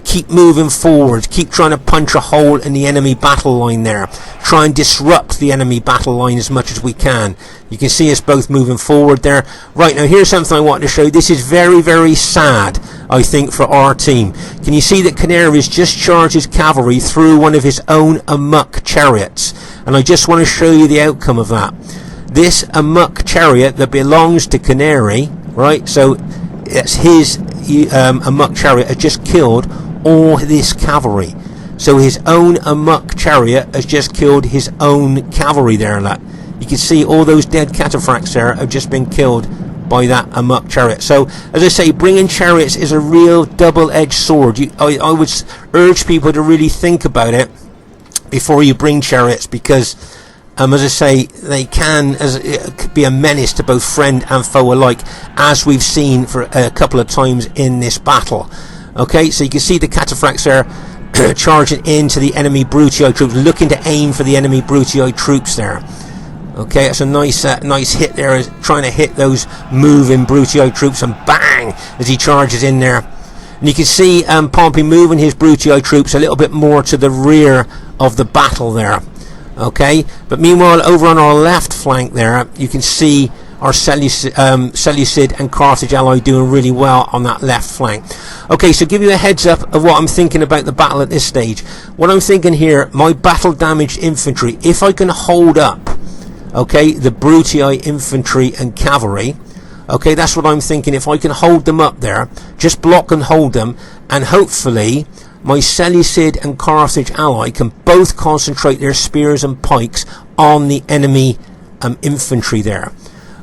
keep moving forward, keep trying to punch a hole in the enemy battle line there, try and disrupt the enemy battle line as much as we can. You can see us both moving forward there. Right, now here's something I want to show you. This is very, very sad, I think, for our team. Can you see that Canary has just charged his cavalry through one of his own amok chariots? And I just want to show you the outcome of that. This amok chariot that belongs to Canary, right, so it's his amok chariot, has just killed all this cavalry. So his own amok chariot has just killed his own cavalry there. Look. You can see all those dead cataphracts there have just been killed by that amok chariot. So as I say, bringing chariots is a real double-edged sword. I would urge people to really think about it before you bring chariots, because as I say, they can be a menace to both friend and foe alike, as we've seen for a couple of times in this battle. Okay, so you can see the cataphracts there charging into the enemy Brutii troops, looking to aim for the enemy Brutii troops there. Okay, that's a nice hit there, trying to hit those moving Brutii troops, and bang, as he charges in there. And you can see Pompey moving his Brutii troops a little bit more to the rear of the battle there. Okay, but meanwhile over on our left flank there, you can see our Seleucid and Carthage ally doing really well on that left flank. Okay, so give you a heads up of what I'm thinking about the battle at this stage. What I'm thinking here, my battle damaged infantry, if I can hold up, okay, the Brutii infantry and cavalry, okay, that's what I'm thinking. If I can hold them up there, just block and hold them, and hopefully my Seleucid and Carthage ally can both concentrate their spears and pikes on the enemy infantry there.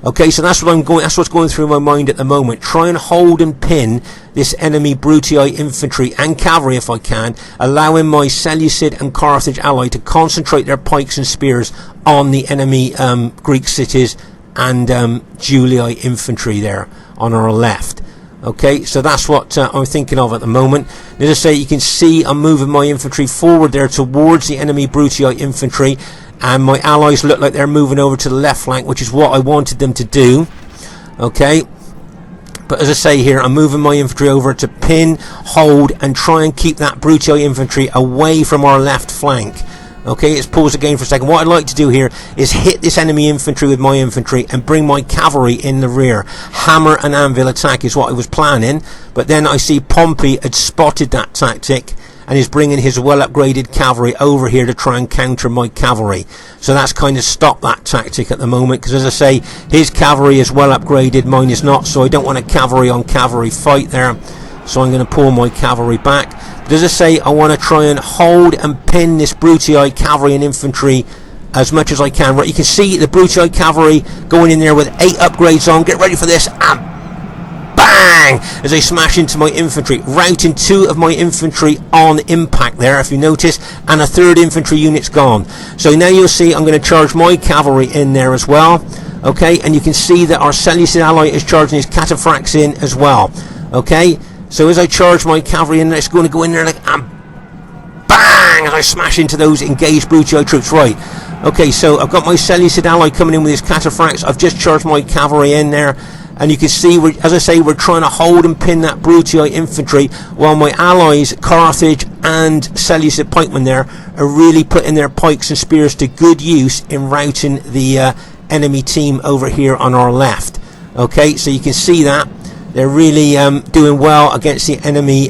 Okay, so that's what's going through my mind at the moment. Try and hold and pin this enemy Brutii infantry and cavalry if I can, allowing my Seleucid and Carthage ally to concentrate their pikes and spears on the enemy Greek cities and Julii infantry there on our left. Okay, so that's what I'm thinking of at the moment. As I say, you can see I'm moving my infantry forward there towards the enemy Brutii infantry, and my allies look like they're moving over to the left flank, which is what I wanted them to do. Okay, but as I say here, I'm moving my infantry over to pin, hold, and try and keep that Brutii infantry away from our left flank. Okay, let's pause again for a second. What I'd like to do here is hit this enemy infantry with my infantry and bring my cavalry in the rear. Hammer and anvil attack is what I was planning, but then I see Pompey had spotted that tactic and is bringing his well upgraded cavalry over here to try and counter my cavalry. So that's kind of stopped that tactic at the moment, because as I say, his cavalry is well upgraded, mine is not, so I don't want a cavalry on cavalry fight there. So I'm going to pull my cavalry back. But as I say, I want to try and hold and pin this Brutii cavalry and infantry as much as I can. Right, you can see the Brutii cavalry going in there with 8 upgrades on. Get ready for this, and bang! As they smash into my infantry, routing 2 of my infantry on impact there, if you notice, and a 3rd infantry unit's gone. So now you'll see I'm going to charge my cavalry in there as well. Okay, and you can see that our Seleucid ally is charging his cataphracts in as well. Okay, so as I charge my cavalry in, it's going to go in there like, and bang! As I smash into those engaged Brutii troops. Right, okay, so I've got my Seleucid ally coming in with his cataphracts. I've just charged my cavalry in there, and you can see, as I say, we're trying to hold and pin that Brutii infantry, while my allies, Carthage and Seleucid pikemen there, are really putting their pikes and spears to good use in routing the enemy team over here on our left. Okay, so you can see that they're really doing well against the enemy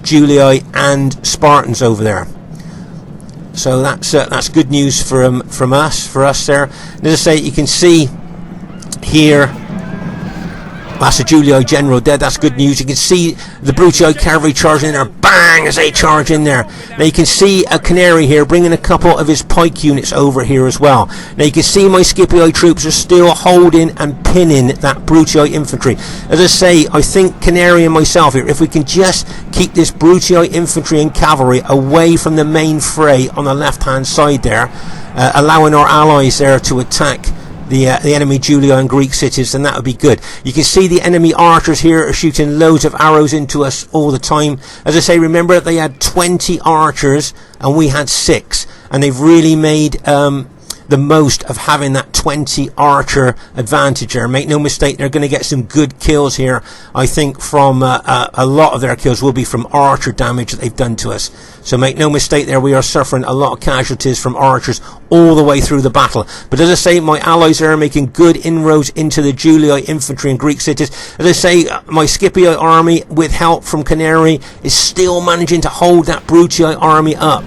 Julii and Spartans over there. So that's good news for us there. And as I say, you can see here, that's a Julii general dead. That's good news. You can see the Brutii cavalry charging in there. Bang! As they charge in there. Now you can see a Canary here bringing a couple of his pike units over here as well. Now you can see my Scipii troops are still holding and pinning that Brutii infantry. As I say, I think Canary and myself here, if we can just keep this Brutii infantry and cavalry away from the main fray on the left hand side there, allowing our allies there to attack the enemy Julii and Greek cities, then that would be good. You can see the enemy archers here are shooting loads of arrows into us all the time. As I say, remember they had 20 archers and we had 6, and they've really made the most of having that 20 archer advantage there. Make no mistake, they're going to get some good kills here. I think from a lot of their kills will be from archer damage that they've done to us. So make no mistake there, we are suffering a lot of casualties from archers all the way through the battle. But as I say, my allies are making good inroads into the Julii infantry and Greek cities. As I say, my Scipii army, with help from Canary, is still managing to hold that Brutii army up.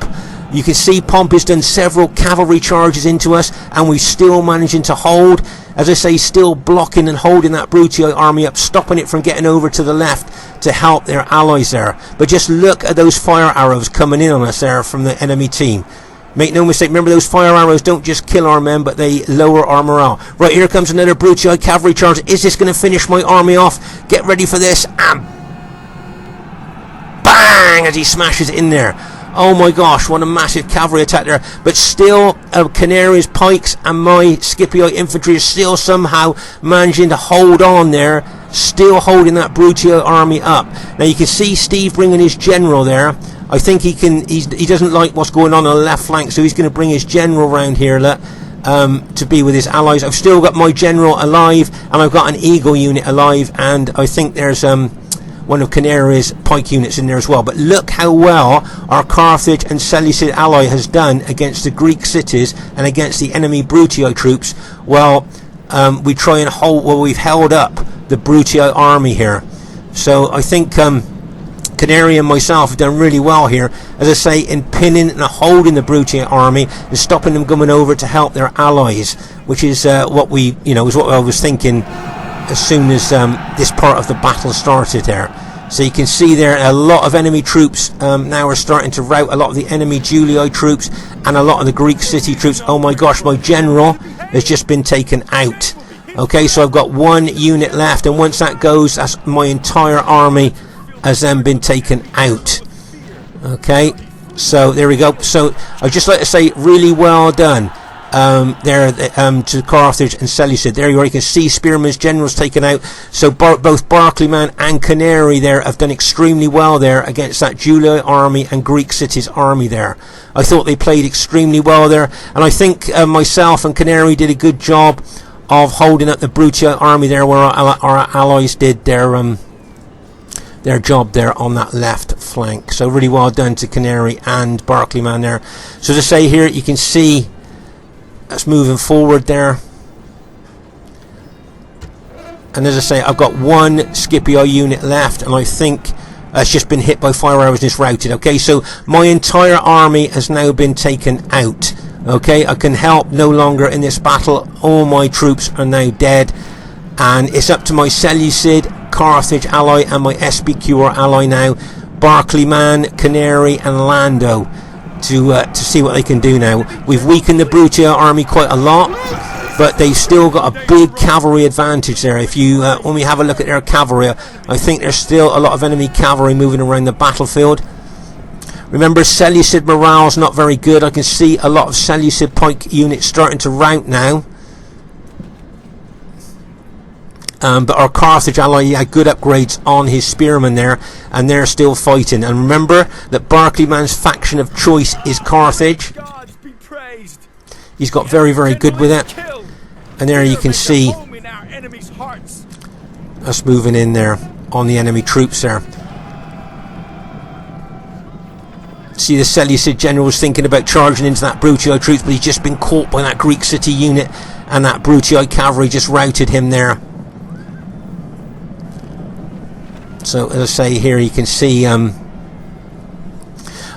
You can see Pompey's done several cavalry charges into us, and we're still managing to hold. As I say, still blocking and holding that Brutii army up, stopping it from getting over to the left to help their allies there. But just look at those fire arrows coming in on us there from the enemy team. Make no mistake, remember those fire arrows don't just kill our men, but they lower our morale. Right, here comes another Brutii cavalry charge. Is this going to finish my army off? Get ready for this, and bang! As he smashes in there. Oh my gosh, what a massive cavalry attack there. But still, Canary's pikes and my Scipii infantry is still somehow managing to hold on there, still holding that Brutii army up. Now you can see Steve bringing his general there. I think he doesn't like what's going on the left flank, so he's going to bring his general round here to be with his allies. I've still got my general alive, and I've got an Eagle unit alive, and I think there's one of Canary's pike units in there as well. But look how well our Carthage and Seleucid ally has done against the Greek cities and against the enemy Brutii troops. Well, we try and we've held up the Brutii army here. So I think Canary and myself have done really well here, as I say, in pinning and holding the Brutii army and stopping them coming over to help their allies, which is what I was thinking as soon as this part of the battle started there. So you can see there a lot of enemy troops now are starting to rout a lot of the enemy Julii troops and a lot of the Greek city troops. Oh my gosh, my general has just been taken out. Okay, so I've got 1 unit left, and once that goes, that's my entire army has then been taken out. Okay, so there we go. So I'd just like to say, really well done to Carthage and Seleucid. There you are. You can see Spearman's generals taken out. So both Barclayman and Canary there have done extremely well there against that Julii army and Greek cities army there. I thought they played extremely well there, and I think myself and Canary did a good job of holding up the Brutii army there, where our allies did their their job there on that left flank. So really well done to Canary and Barclayman there. So to say here, you can see that's moving forward there. And as I say, I've got one Scipio unit left, and I think it's just been hit by fire arrows and it's routed. Okay, so my entire army has now been taken out. Okay, I can help no longer in this battle. All my troops are now dead, and it's up to my Seleucid Carthage ally and my SBQR ally now, Barclayman, Canary and Lando, to see what they can do now. We've weakened the Brutio army quite a lot, but they've still got a big cavalry advantage there. If you when we have a look at their cavalry, I think there's still a lot of enemy cavalry moving around the battlefield. Remember, Seleucid morale's not very good. I can see a lot of Seleucid pike units starting to rout now. But our Carthage ally had good upgrades on his spearmen there, and they're still fighting. And remember that Barclayman's faction of choice is Carthage. He's got very, very good with it. And there you can see us moving in there on the enemy troops there. See, the Seleucid general was thinking about charging into that Brutii troops, but he's just been caught by that Greek city unit, and that Brutii cavalry just routed him there. So as I say here, you can see I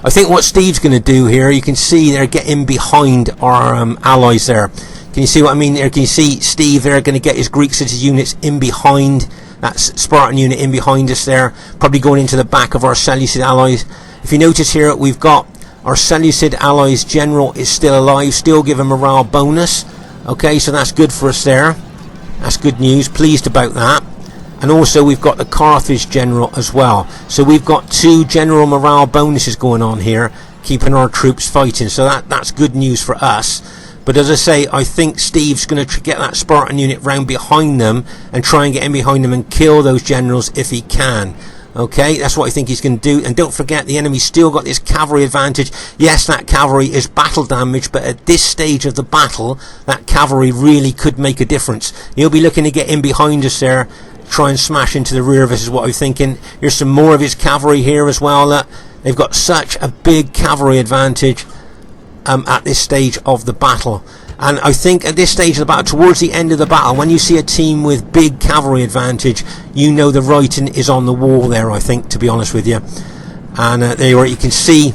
think what Steve's going to do here, you can see they're getting behind our allies there. Can you see what I mean there? Can you see Steve there going to get his Greek city units in behind that Spartan unit in behind us there, probably going into the back of our Seleucid allies. If you notice here, we've got our Seleucid allies general is still alive, still give him morale bonus. Okay, so that's good for us there. That's good news, pleased about that. And also we've got the Carthage general as well. So we've got 2 general morale bonuses going on here, keeping our troops fighting. So that's good news for us. But as I say, I think Steve's going to get that Spartan unit round behind them and try and get in behind them and kill those generals if he can. Okay, that's what I think he's going to do. And don't forget, the enemy's still got this cavalry advantage. Yes, that cavalry is battle damage, but at this stage of the battle, that cavalry really could make a difference. He'll be looking to get in behind us there, try and smash into the rear of us is what I'm thinking. Here's some more of his cavalry here as well. They've got such a big cavalry advantage at this stage of the battle. And I think at this stage of the battle, towards the end of the battle, when you see a team with big cavalry advantage, you know the writing is on the wall there, I think, to be honest with you. And there you are, you can see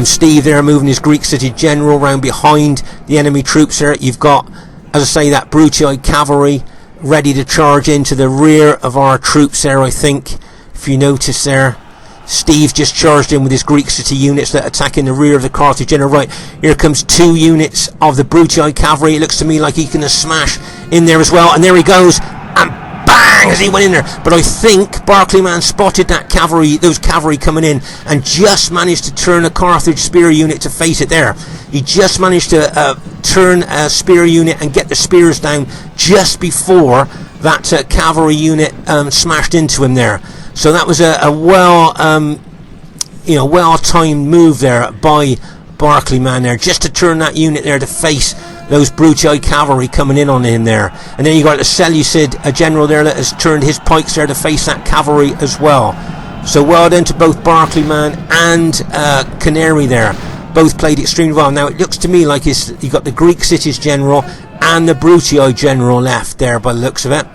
Steve there moving his Greek city general round behind the enemy troops there. You've got, as I say, that Brutii cavalry ready to charge into the rear of our troops there, I think. If you notice there, Steve just charged in with his Greek city units that are attacking the rear of the Carthage general. Right, here comes 2 units of the Brutii cavalry. It looks to me like he's going to smash in there as well. And there he goes, and bang, as he went in there. But I think Barclayman spotted that cavalry, those cavalry coming in, and just managed to turn a Carthage spear unit to face it there. He just managed to turn a spear unit and get the spears down just before that cavalry unit smashed into him there. So that was a well-timed move there by Barclayman there, just to turn that unit there to face those Brutii cavalry coming in on him there. And then you got the Seleucid general there that has turned his pikes there to face that cavalry as well. So well done to both Barclayman and Canary there. Both played extremely well. Now it looks to me like you got the Greek cities general and the Brutii general left there by the looks of it.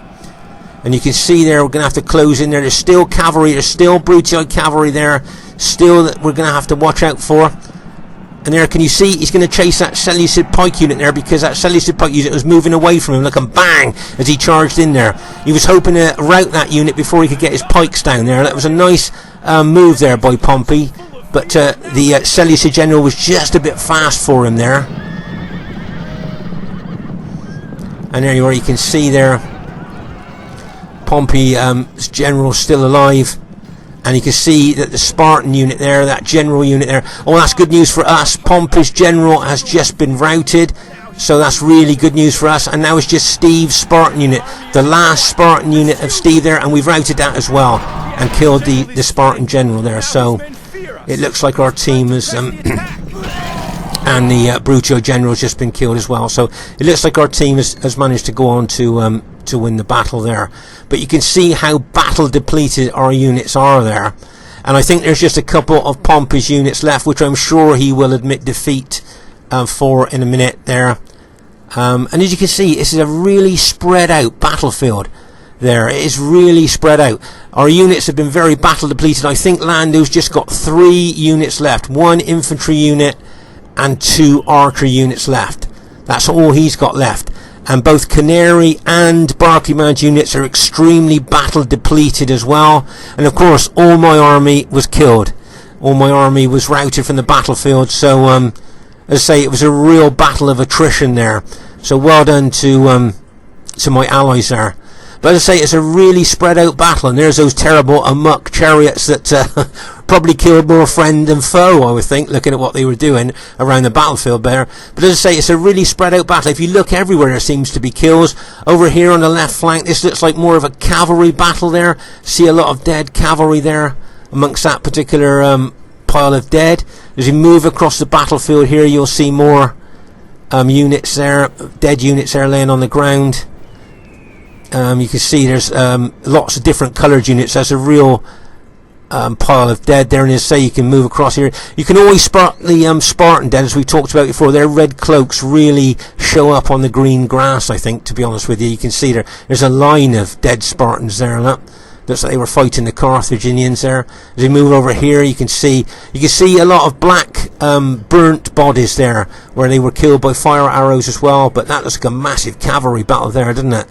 And you can see there, we're going to have to close in there. There's still cavalry, there's still Brutii cavalry there, still that we're going to have to watch out for. And there, can you see, he's going to chase that Seleucid pike unit there, because that Seleucid pike unit was moving away from him. Look, and bang, as he charged in there. He was hoping to rout that unit before he could get his pikes down there. That was a nice move there by Pompey. But the Seleucid general was just a bit fast for him there. And there you are, you can see there, Pompey's general still alive, and you can see that the Spartan unit there, that general unit there, oh, that's good news for us. Pompey's general has just been routed, so that's really good news for us. And now it's just Steve's Spartan unit, the last Spartan unit of Steve there, and we've routed that as well and killed the Spartan general there. So it looks like our team has and the Brutio general has just been killed as well. So it looks like our team has managed to go on to to win the battle there. But you can see how battle depleted our units are there. And I think there's just a couple of Pompey's units left, which I'm sure he will admit defeat for in a minute there. And as you can see, this is a really spread out battlefield there. It is really spread out. Our units have been very battle depleted. I think Lando's just got 3 units left. 1 infantry unit and 2 archer units left. That's all he's got left. And both Canary and Barclayman's units are extremely battle depleted as well. And of course, all my army was killed. All my army was routed from the battlefield. So, as I say, it was a real battle of attrition there. So well done to my allies there. But as I say, it's a really spread out battle, and there's those terrible amok chariots that probably killed more friend than foe, I would think, looking at what they were doing around the battlefield there. But as I say, it's a really spread out battle. If you look everywhere, there seems to be kills. Over here on the left flank, this looks like more of a cavalry battle there. See a lot of dead cavalry there amongst that particular pile of dead. As you move across the battlefield here, you'll see more units there, dead units there laying on the ground. You can see there's lots of different coloured units. There's a real pile of dead there, and as I say, you can move across here. You can always spot the Spartan dead, as we talked about before. Their red cloaks really show up on the green grass, I think, to be honest with you. You can see there's a line of dead Spartans there. Look. Looks like they were fighting the Carthaginians there. As we move over here, you can see a lot of black burnt bodies there, where they were killed by fire arrows as well. But that looks like a massive cavalry battle there, doesn't it?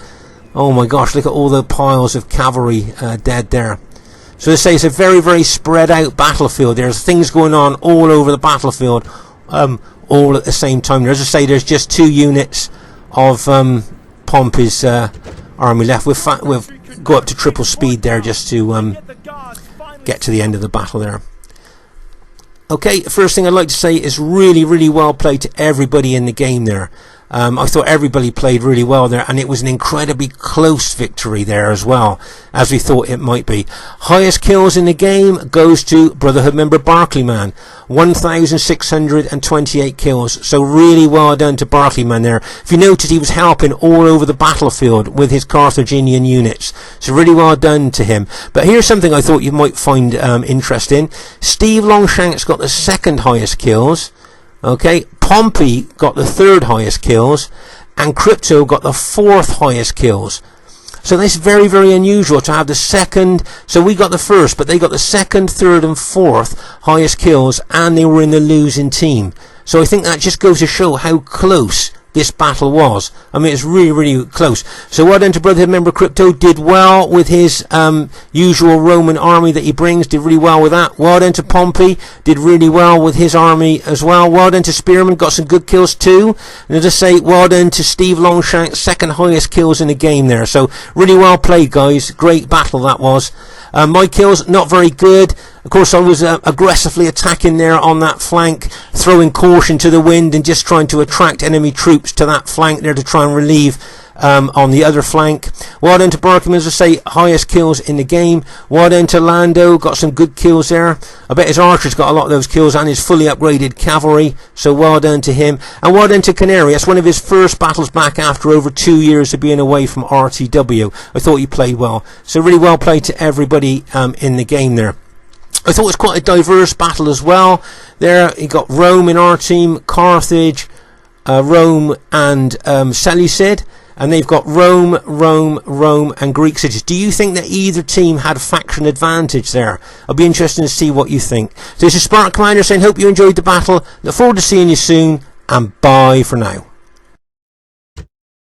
Oh my gosh, look at all the piles of cavalry dead there. So they say it's a very, very spread out battlefield. There's things going on all over the battlefield, all at the same time. As I say, there's just 2 units of Pompey's army left. We'll go up to triple speed there just to get to the end of the battle there. Okay, first thing I'd like to say is really, really well played to everybody in the game there. I thought everybody played really well there, and it was an incredibly close victory there as well, as we thought it might be. Highest kills in the game goes to Brotherhood member Barclayman, 1,628 kills. So really well done to Barclayman there. If you notice, he was helping all over the battlefield with his Carthaginian units. So really well done to him. But here's something I thought you might find interesting. Steve Longshanks got the 2nd highest kills. Okay, Pompey got the 3rd highest kills, and Crypto got the 4th highest kills. So that's very, very unusual to have the 2nd. So we got the 1st, but they got the 2nd, 3rd, and 4th highest kills, and they were in the losing team. So I think that just goes to show how close this battle was. I mean, it's really, really close. So well done to Brotherhood member Crypto. Did well with his usual Roman army that he brings. Did really well with that. Well done to Pompey. Did really well with his army as well. Well done to Spearman. Got some good kills too. And as I say, well done to Steve Longshanks. 2nd highest kills in the game there. So really well played, guys. Great battle that was. My kills, not very good. Of course, I was aggressively attacking there on that flank, throwing caution to the wind and just trying to attract enemy troops to that flank there to try and relieve on the other flank. Well done to Barkham, as I say, highest kills in the game. Well done to Lando, got some good kills there. I bet his archers got a lot of those kills, and his fully upgraded cavalry, so well done to him. And well done to Canary. That's one of his first battles back after over 2 years of being away from RTW. I thought he played well. So really well played to everybody in the game there. I thought it was quite a diverse battle as well. There, you got Rome in our team, Carthage, Rome, and Seleucid. And they've got Rome, and Greek cities. Do you think that either team had faction advantage there? I'll be interested to see what you think. So this is Spartan Commander saying, hope you enjoyed the battle. Look forward to seeing you soon, and bye for now.